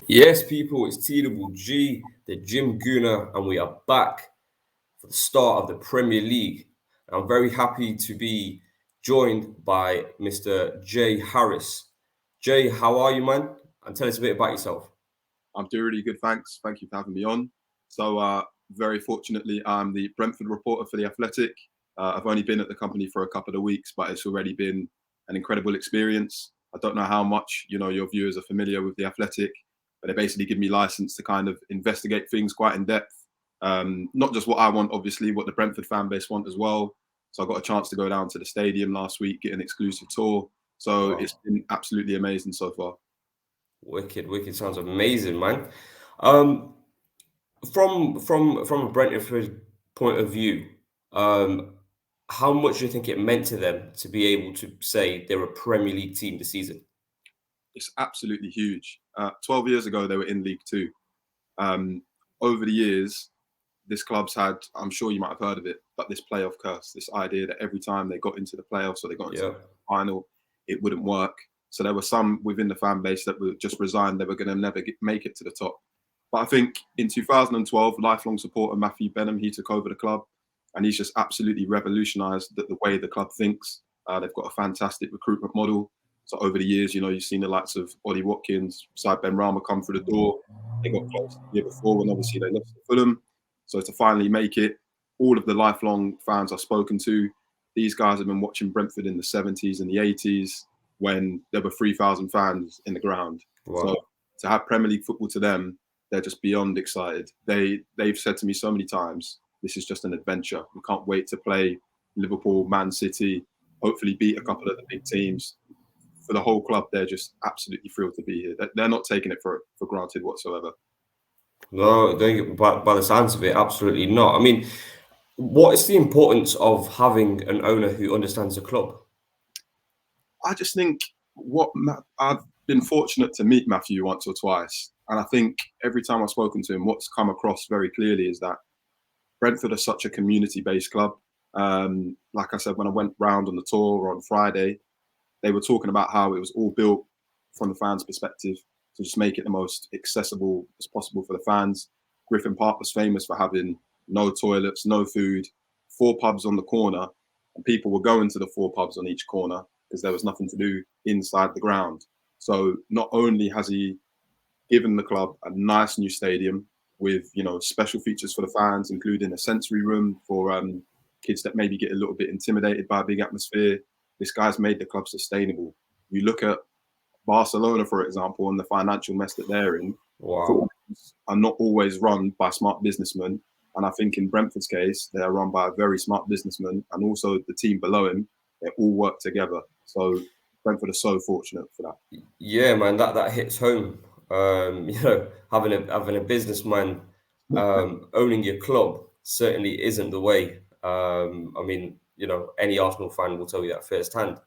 Yes, people, it's TWG, the Gym Gooner, and we are back for the start of the Premier League. I'm very happy to be joined by Mr. Jay Harris. Jay, how are you, man? And tell us a bit about yourself. I'm doing really good, thanks. Thank you for having me on. So, very fortunately, I'm the Brentford reporter for The Athletic. I've only been at the company for a couple of weeks, but it's already been an incredible experience. I don't know how much, your viewers are familiar with The Athletic, but they basically give me license to kind of investigate things quite in depth. Not just what I want, obviously, what the Brentford fan base want as well. So I got a chance to go down to the stadium last week, get an exclusive tour. So Wow. it's been absolutely amazing so far. Wicked sounds amazing, man. Um, from a Brentford point of view, um, how much do you think it meant to them to be able to say they're a Premier League team this season? It's absolutely huge. 12 years ago, they were in League Two. Um, Over the years, this club's had, I'm sure you might have heard of it, but this playoff curse, this idea that every time they got into the playoffs or they got into Yeah. the final, it wouldn't work. So there were some within the fan base that were just resigned. They were going to never make it to the top. But I think in 2012, lifelong supporter Matthew Benham, he took over the club and he's just absolutely revolutionised the way the club thinks. They've got a fantastic recruitment model. So over the years, you've seen the likes of Ollie Watkins, Said Ben Rama come through the door. They got close the year before when obviously they lost to Fulham. So to finally make it, all of the lifelong fans I've spoken to, these guys have been watching Brentford in the 70s and the 80s when there were 3,000 fans in the ground. So Wow. to have Premier League football to them, they're just beyond excited. They've said to me so many times, this is just an adventure. We can't wait to play Liverpool, Man City, hopefully beat a couple of the big teams. For the whole club, they're just absolutely thrilled to be here. They're not taking it for granted whatsoever. No, by the sounds of it, absolutely not. I mean, what is the importance of having an owner who understands the club? I just think I've been fortunate to meet Matthew once or twice. And I think every time I've spoken to him, what's come across very clearly is that Brentford are such a community-based club. Like I said, when I went round on the tour on Friday, they were talking about how it was all built from the fans' perspective to just make it the most accessible as possible for the fans. Griffin Park was famous for having no toilets, no food, 4 pubs on the corner, and people were going to the 4 pubs on each corner because there was nothing to do inside the ground. So not only has he given the club a nice new stadium with special features for the fans, including a sensory room for kids that maybe get a little bit intimidated by a big atmosphere. This guy's made the club sustainable. You look at Barcelona, for example, and the financial mess that they're in. Wow. Footballs are not always run by smart businessmen. And I think in Brentford's case, they are run by a very smart businessman. And also the team below him, they all work together. So Brentford are so fortunate for that. Yeah, man, that hits home. Having a businessman owning your club certainly isn't the way. I mean, any Arsenal fan will tell you that firsthand.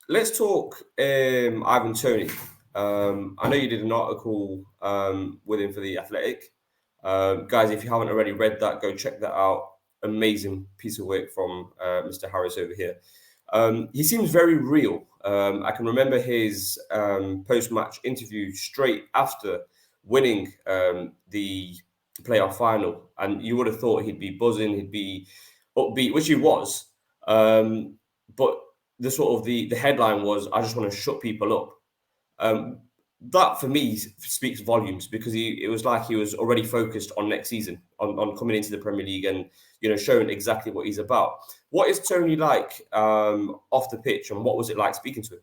Let's talk Ivan Toney. I know you did an article with him for The Athletic. Guys, if you haven't already read that, go check that out. Amazing piece of work from Mr. Harris over here. He seems very real. I can remember his post-match interview straight after winning the playoff final, and you would have thought he'd be buzzing, he'd be upbeat, which he was. But the headline was, "I just want to shut people up." That for me speaks volumes because it was like he was already focused on next season, on coming into the Premier League and showing exactly what he's about. What is Toney like off the pitch, and what was it like speaking to him?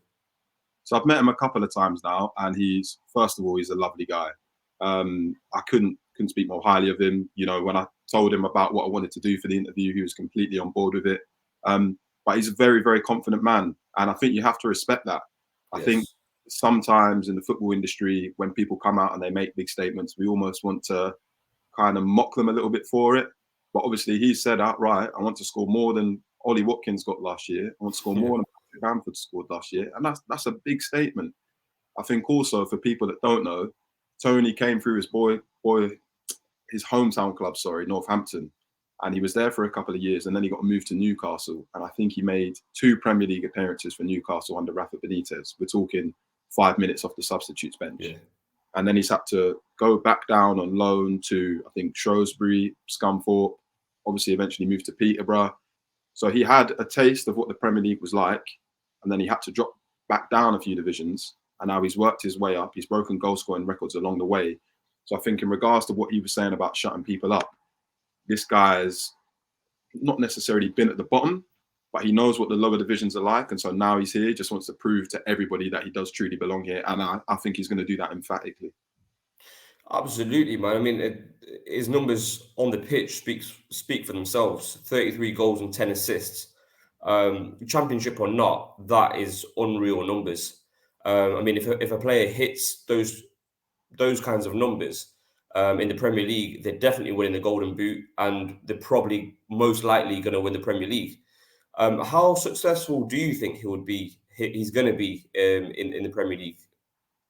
So I've met him a couple of times now, and first of all, he's a lovely guy. I couldn't speak more highly of him. When I told him about what I wanted to do for the interview, he was completely on board with it. But he's a very, very confident man, and I think you have to respect that. I think Yes. sometimes in the football industry, when people come out and they make big statements, we almost want to kind of mock them a little bit for it. But obviously, he said outright, "I want to score more than Ollie Watkins got last year. I want to score more than Bamford scored last year," and that's a big statement. I think also for people that don't know, Toney came through his hometown club, Northampton, and he was there for a couple of years, and then he got moved to Newcastle, and I think he made 2 Premier League appearances for Newcastle under Rafa Benitez. We're talking 5 minutes off the substitutes bench. Yeah. and then he's had to go back down on loan to, I think, Shrewsbury, Scunthorpe, obviously eventually moved to Peterborough. So he had a taste of what the Premier League was like, and then he had to drop back down a few divisions, and now he's worked his way up. He's broken goal scoring records along the way. So I think in regards to what he was saying about shutting people up, this guy's not necessarily been at the bottom, but he knows what the lower divisions are like. And so now he's here, just wants to prove to everybody that he does truly belong here. And I think he's going to do that emphatically. Absolutely, man. I mean, his numbers on the pitch speak for themselves. 33 goals and 10 assists. Championship or not, that is unreal numbers. I mean, if a player hits those kinds of numbers in the Premier League, they're definitely winning the Golden Boot, and they're probably most likely going to win the Premier League. How successful do you think he would be? He's going to be in the Premier League.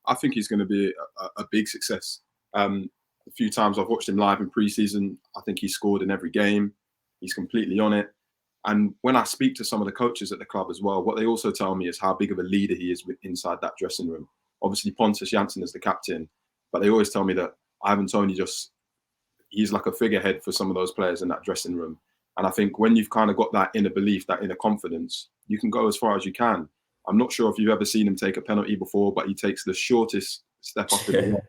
I think he's going to be a big success. A few times I've watched him live in pre-season, I think he scored in every game. He's completely on it. And when I speak to some of the coaches at the club as well, what they also tell me is how big of a leader he is inside that dressing room. Obviously, Pontus Jansson is the captain, but they always tell me that Ivan Toney he's like a figurehead for some of those players in that dressing room. And I think when you've kind of got that inner belief, that inner confidence, you can go as far as you can. I'm not sure if you've ever seen him take a penalty before, but he takes the shortest step up in the net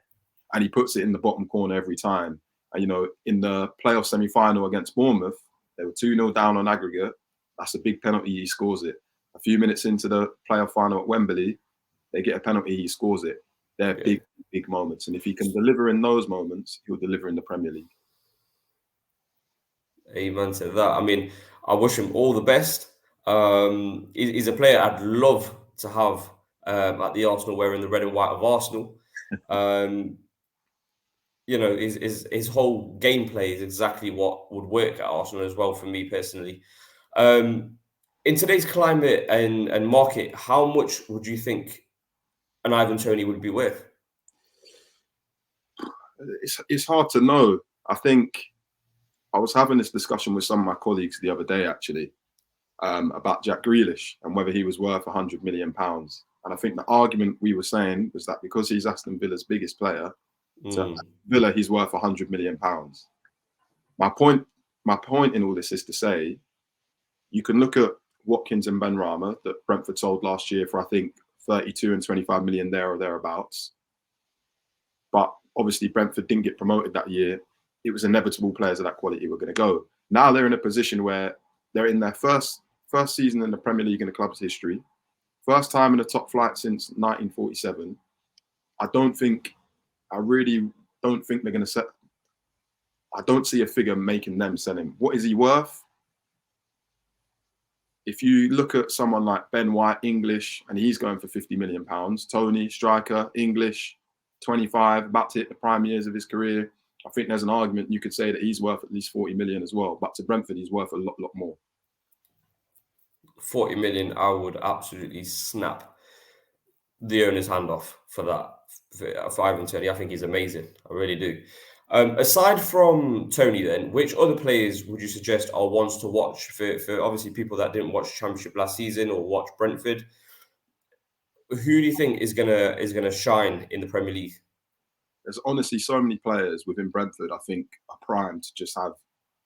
and he puts it in the bottom corner every time. And, you know, in the playoff semi-final against Bournemouth, they were 2-0 down on aggregate. That's a big penalty, he scores it. A few minutes into the playoff final at Wembley, they get a penalty, he scores it. They're big, big moments. And if he can deliver in those moments, he'll deliver in the Premier League. Amen to that. I mean, I wish him all the best. He's a player I'd love to have at the Arsenal wearing the red and white of Arsenal. You know, his whole gameplay is exactly what would work at Arsenal as well for me personally. In today's climate and market, how much would you think an Ivan Toney would be worth? It's hard to know. I think I was having this discussion with some of my colleagues the other day, actually, about Jack Grealish and whether he was worth £100 million. And I think the argument we were saying was that because he's Aston Villa's biggest player, to Villa, he's worth £100 million. My point in all this is to say, you can look at Watkins and Benrahma that Brentford sold last year for, I think, 32 and 25 million there or thereabouts. But obviously Brentford didn't get promoted that year. It was inevitable players of that quality were going to go. Now they're in a position where they're in their first season in the Premier League in the club's history. First time in the top flight since 1947. I really don't think they're going to set. I don't see a figure making them sell him. What is he worth? If you look at someone like Ben White, English, and he's going for £50 million. Toney, striker, English, 25, about to hit the prime years of his career. I think there's an argument you could say that he's worth at least 40 million as well. But to Brentford, he's worth a lot more. 40 million, I would absolutely snap the owner's hand off for that. For Ivan Toney, I think he's amazing. I really do. Aside from Toney, then, which other players would you suggest are ones to watch for obviously people that didn't watch Championship last season or watch Brentford? Who do you think is gonna shine in the Premier League? There's honestly so many players within Brentford I think are primed to just have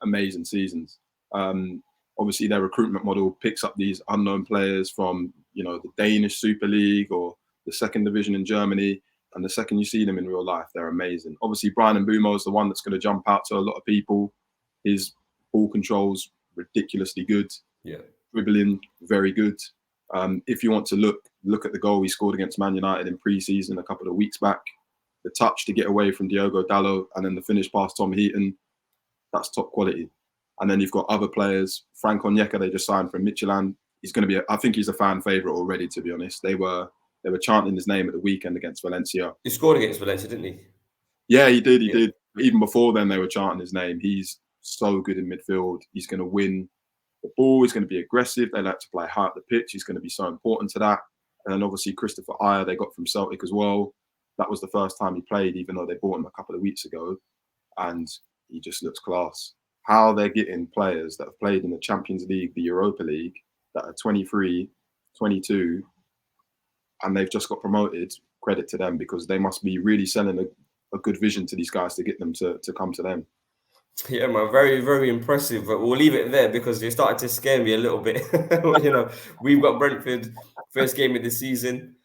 amazing seasons. Obviously, their recruitment model picks up these unknown players from, you know, the Danish Super League or the second division in Germany. And the second you see them in real life, they're amazing. Obviously, Brian Mbeumo is the one that's going to jump out to a lot of people. His ball control's ridiculously good. Yeah. Dribbling, very good. If you want to look at the goal he scored against Man United in pre-season a couple of weeks back, the touch to get away from Diogo Dalot and then the finish past Tom Heaton, that's top quality. And then you've got other players. Frank Onyeka, they just signed from Midtjylland. He's going to be, I think he's a fan favourite already, to be honest. They were chanting his name at the weekend against Valencia. He scored against Valencia, didn't he? Yeah, he did. He did. Even before then, they were chanting his name. He's so good in midfield. He's going to win the ball. He's going to be aggressive. They like to play high up the pitch. He's going to be so important to that. And then obviously Christopher Ayer, they got from Celtic as well. That was the first time he played, even though they bought him a couple of weeks ago. And he just looks class. How they're getting players that have played in the Champions League, the Europa League, that are 23, 22, and they've just got promoted. credit to them, because they must be really selling a good vision to these guys to get them to come to them. Yeah, man, very, very impressive. But we'll leave it there because you're starting to scare me a little bit. We've got Brentford first game of the season.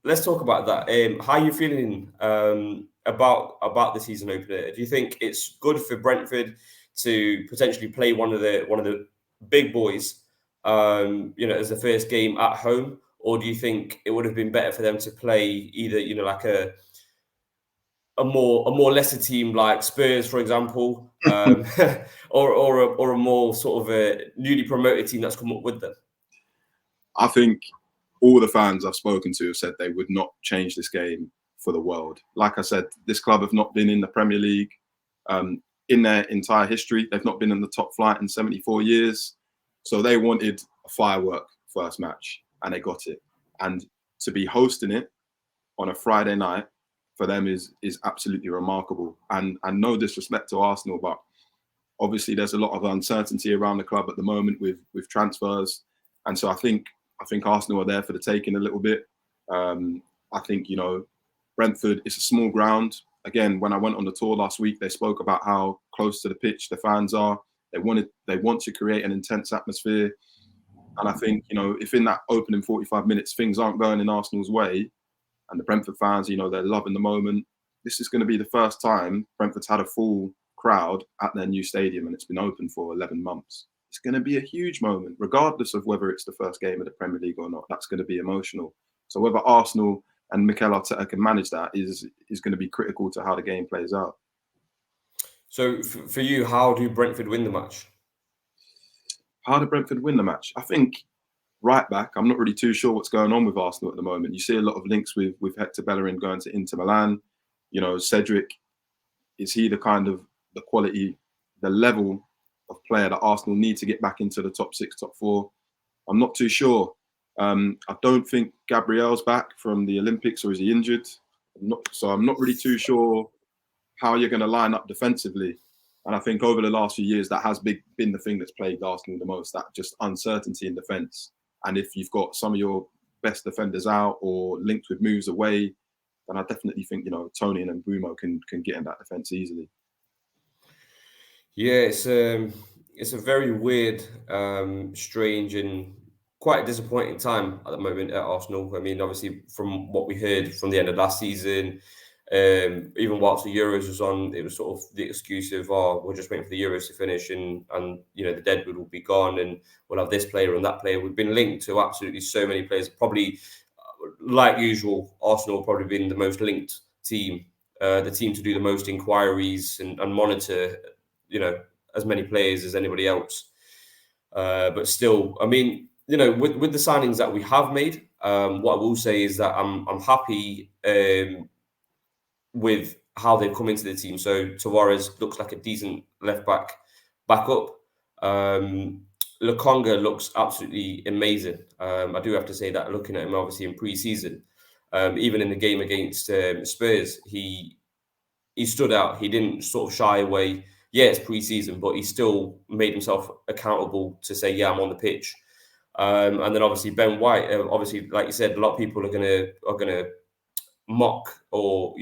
Let's talk about that. How are you feeling about the season opener? Do you think it's good for Brentford to potentially play one of the big boys, as the first game at home, or do you think it would have been better for them to play either, like a more lesser team like Spurs, for example, or a more sort of a newly promoted team that's come up with them? I think all the fans I've spoken to have said they would not change this game for the world. Like I said, this club have not been in the Premier League in their entire history. They've not been in the top flight in 74 years. So they wanted a firework first match, and they got it. And to be hosting it on a Friday night for them is absolutely remarkable. And no disrespect to Arsenal, but obviously there's a lot of uncertainty around the club at the moment with transfers. And so I think Arsenal are there for the taking a little bit. I think, Brentford is a small ground. Again, when I went on the tour last week, they spoke about how close to the pitch the fans are. They want to create an intense atmosphere. And I think, if in that opening 45 minutes things aren't going in Arsenal's way, and the Brentford fans, they're loving the moment, this is going to be the first time Brentford's had a full crowd at their new stadium, and it's been open for 11 months. It's going to be a huge moment, regardless of whether it's the first game of the Premier League or not. That's going to be emotional. So whether Arsenal and Mikel Arteta can manage that is going to be critical to how the game plays out. So for you, how do Brentford win the match? How do Brentford win the match? I think right back, I'm not really too sure what's going on with Arsenal at the moment. You see a lot of links with Hector Bellerin going to Inter Milan. Cedric, is he the kind of the quality, the level of player that Arsenal need to get back into the top 6, top 4? I'm not too sure. I don't think Gabriel's back from the Olympics, or is he injured? I'm not really too sure how you're going to line up defensively. And I think over the last few years, that has been the thing that's plagued Arsenal the most, that just uncertainty in defence. And if you've got some of your best defenders out or linked with moves away, then I definitely think, Toney and Mbeumo can get in that defence easily. Yeah, it's a very weird, strange, and quite disappointing time at the moment at Arsenal. I mean, obviously, from what we heard from the end of last season, even whilst the Euros was on, it was sort of the excuse of, we're just waiting for the Euros to finish, and the deadwood will be gone, and we'll have this player and that player. We've been linked to absolutely so many players. Probably, like usual, Arsenal probably been the most linked team, the team to do the most inquiries and monitor, as many players as anybody else. But still, I mean, with the signings that we have made, what I will say is that I'm happy with how they've come into the team. So Tavares looks like a decent left back backup. Lokonga looks absolutely amazing. I do have to say that, looking at him obviously in pre-season, even in the game against Spurs, he stood out. He didn't sort of shy away. Yeah, it's pre-season, but he still made himself accountable to say, yeah, I'm on the pitch. And then obviously Ben White, obviously, like you said, a lot of people are gonna mock or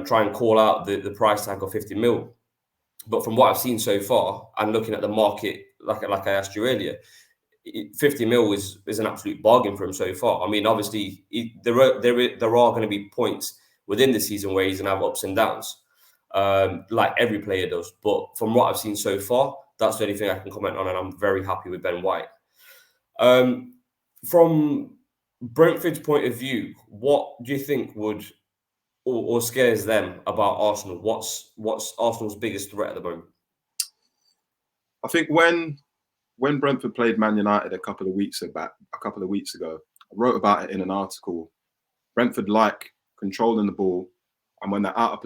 try and call out the price tag of 50 mil. But from what I've seen so far, and looking at the market, like I asked you earlier, 50 mil is an absolute bargain for him so far. I mean, obviously, there are going to be points within the season where he's going to have ups and downs, like every player does. But from what I've seen so far, that's the only thing I can comment on, and I'm very happy with Ben White. From Brentford's point of view, what do you think would or scares them about Arsenal? What's Arsenal's biggest threat at the moment? I think when Brentford played Man United a couple of weeks ago, I wrote about it in an article. Brentford like controlling the ball, and when they're out of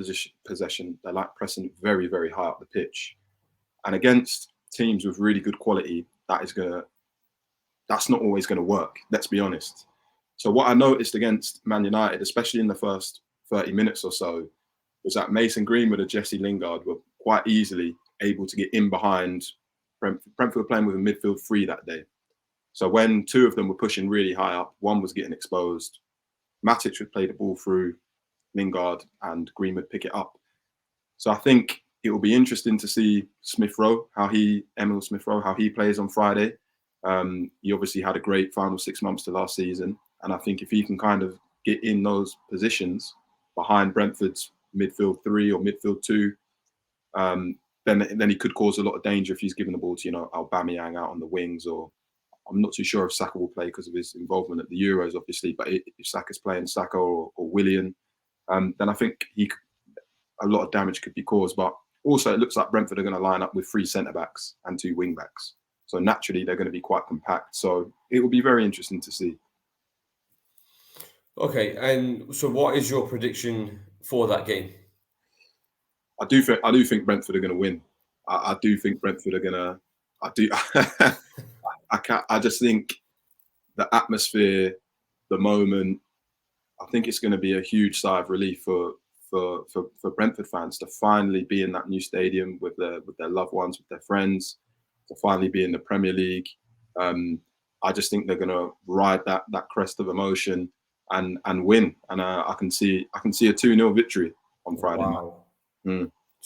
possession, they like pressing very, very high up the pitch. And against teams with really good quality, that's not always going to work. Let's be honest. So what I noticed against Man United, especially in the first 30 minutes or so, was that Mason Greenwood and Jesse Lingard were quite easily able to get in behind. Brentford were playing with a midfield three that day. So when two of them were pushing really high up, one was getting exposed. Matic would play the ball through Lingard, and Green would pick it up. So I think it will be interesting to see Emil Smith Rowe, how he plays on Friday. He obviously had a great final 6 months to last season. And I think if he can kind of get in those positions behind Brentford's midfield 3 or midfield 2, then he could cause a lot of danger if he's given the ball to, Aubameyang out on the wings. Or I'm not too sure if Saka will play because of his involvement at the Euros, obviously. But if Saka's playing Saka or Willian, then I think a lot of damage could be caused. But also, it looks like Brentford are going to line up with 3 centre-backs and 2 wing-backs. So naturally, they're going to be quite compact. So it will be very interesting to see. Okay, and so what is your prediction for that game? I do think Brentford are going to win. I do think Brentford are going to. I do. I just think the atmosphere, the moment. I think it's going to be a huge sigh of relief for Brentford fans to finally be in that new stadium with their loved ones, with their friends, to finally be in the Premier League. I just think they're going to ride that crest of emotion and win. And I can see a 2-0 victory on Friday night. Wow.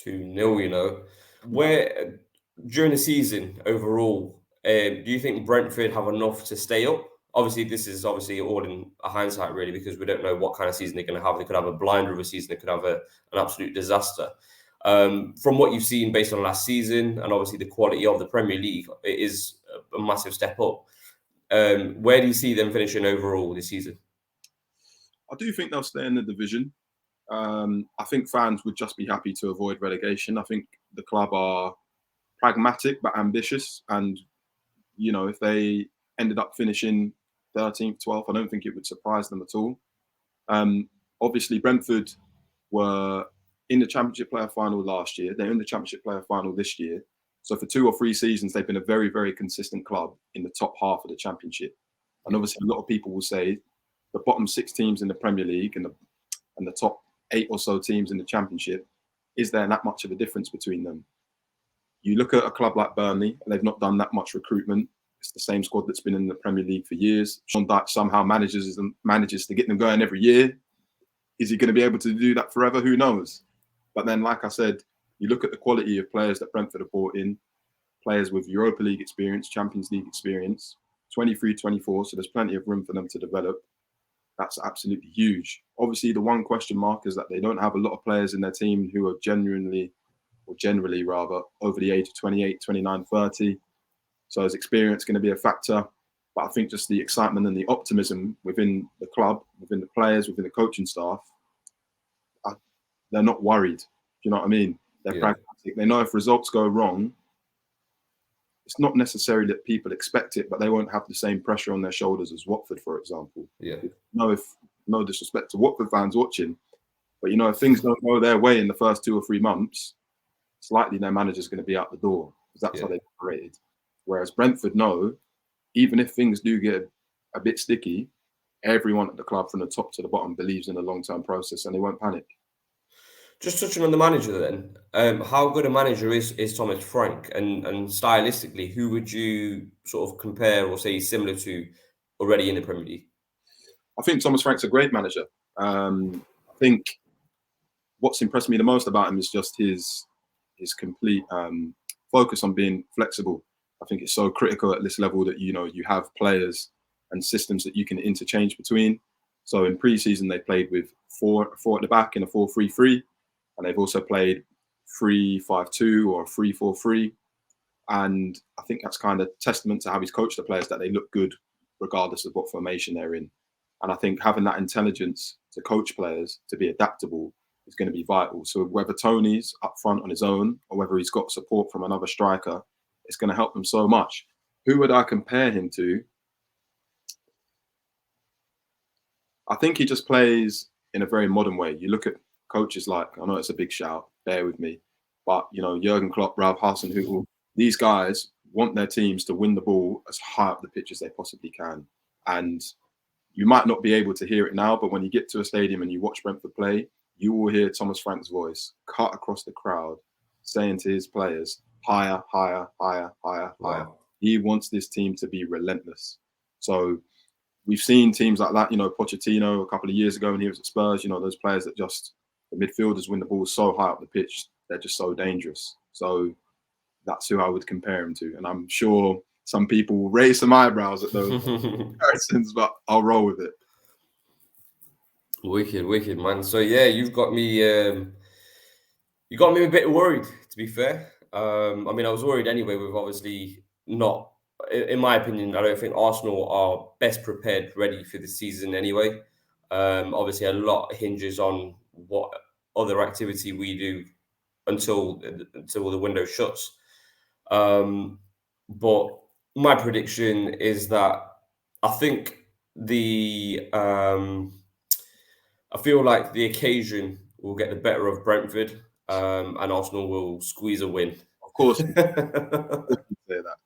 2-0, Where during the season overall, do you think Brentford have enough to stay up? Obviously, this is all in a hindsight, really, because we don't know what kind of season they're going to have. They could have a blinder of a season. They could have an absolute disaster. From what you've seen based on last season and obviously the quality of the Premier League, it is a massive step up. Where do you see them finishing overall this season? I do think they'll stay in the division. I think fans would just be happy to avoid relegation. I think the club are pragmatic but ambitious. And, if they ended up finishing 13th, 12th, I don't think it would surprise them at all. Obviously, Brentford were in the Championship Player Final last year. They're in the Championship Player Final this year. So for 2 or 3 seasons, they've been a very, very consistent club in the top half of the Championship. And obviously, a lot of people will say the bottom 6 teams in the Premier League and the top 8 or so teams in the Championship, is there that much of a difference between them? You look at a club like Burnley, and they've not done that much recruitment. It's the same squad that's been in the Premier League for years. Sean Dyche somehow manages to get them going every year. Is he going to be able to do that forever? Who knows? But then, like I said, you look at the quality of players that Brentford have brought in, players with Europa League experience, Champions League experience, 23, 24, so there's plenty of room for them to develop. That's absolutely huge. Obviously, the one question mark is that they don't have a lot of players in their team who are generally over the age of 28, 29, 30. So is experience going to be a factor? But I think just the excitement and the optimism within the club, within the players, within the coaching staff, they're not worried. Do you know what I mean? They're pragmatic. They know if results go wrong, it's not necessarily that people expect it, but they won't have the same pressure on their shoulders as Watford, for example. Yeah. No disrespect to Watford fans watching, but if things don't go their way in the first 2 or 3 months, it's likely their manager's going to be out the door because that's how they've operated. Whereas Brentford know, even if things do get a bit sticky, everyone at the club from the top to the bottom believes in the long-term process and they won't panic. Just touching on the manager then, how good a manager is Thomas Frank? And stylistically, who would you sort of compare or say similar to already in the Premier League? I think Thomas Frank's a great manager. I think what's impressed me the most about him is just his complete focus on being flexible. I think it's so critical at this level that you have players and systems that you can interchange between. So in pre-season they played with four at the back in a 4-3-3, and they've also played 3-5-2 or 3-4-3. And I think that's kind of testament to how he's coached the players, that they look good regardless of what formation they're in. And I think having that intelligence to coach players to be adaptable is going to be vital. So whether Toney's up front on his own or whether he's got support from another striker, it's going to help him so much. Who would I compare him to? I think he just plays in a very modern way. You look at coaches like, I know it's a big shout, bear with me, but Jurgen Klopp, Ralph Hasenhüttl, these guys want their teams to win the ball as high up the pitch as they possibly can. And you might not be able to hear it now, but when you get to a stadium and you watch Brentford play, you will hear Thomas Frank's voice cut across the crowd saying to his players, higher, higher, higher, higher, higher. Wow. He wants this team to be relentless. So we've seen teams like that, Pochettino a couple of years ago when he was at Spurs, those players that just, the midfielders when the ball's so high up the pitch, they're just so dangerous. So that's who I would compare him to. And I'm sure some people will raise some eyebrows at those comparisons, but I'll roll with it. Wicked, man. So yeah, you got me a bit worried, to be fair. I mean, I was worried anyway. We've obviously not, in my opinion, I don't think Arsenal are best prepared, ready for the season anyway. Obviously, a lot hinges on what other activity we do until the window shuts. But my prediction is that I think I feel like the occasion will get the better of Brentford, and Arsenal will squeeze a win. Of course, you say that.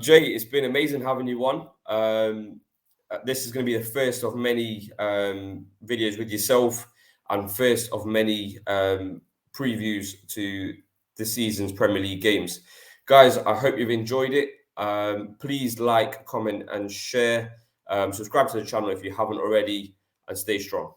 Jay, it's been amazing having you on. This is going to be the first of many videos with yourself and first of many previews to the season's Premier League games. Guys, I hope you've enjoyed it. Please like, comment, and share. Subscribe to the channel if you haven't already, and stay strong.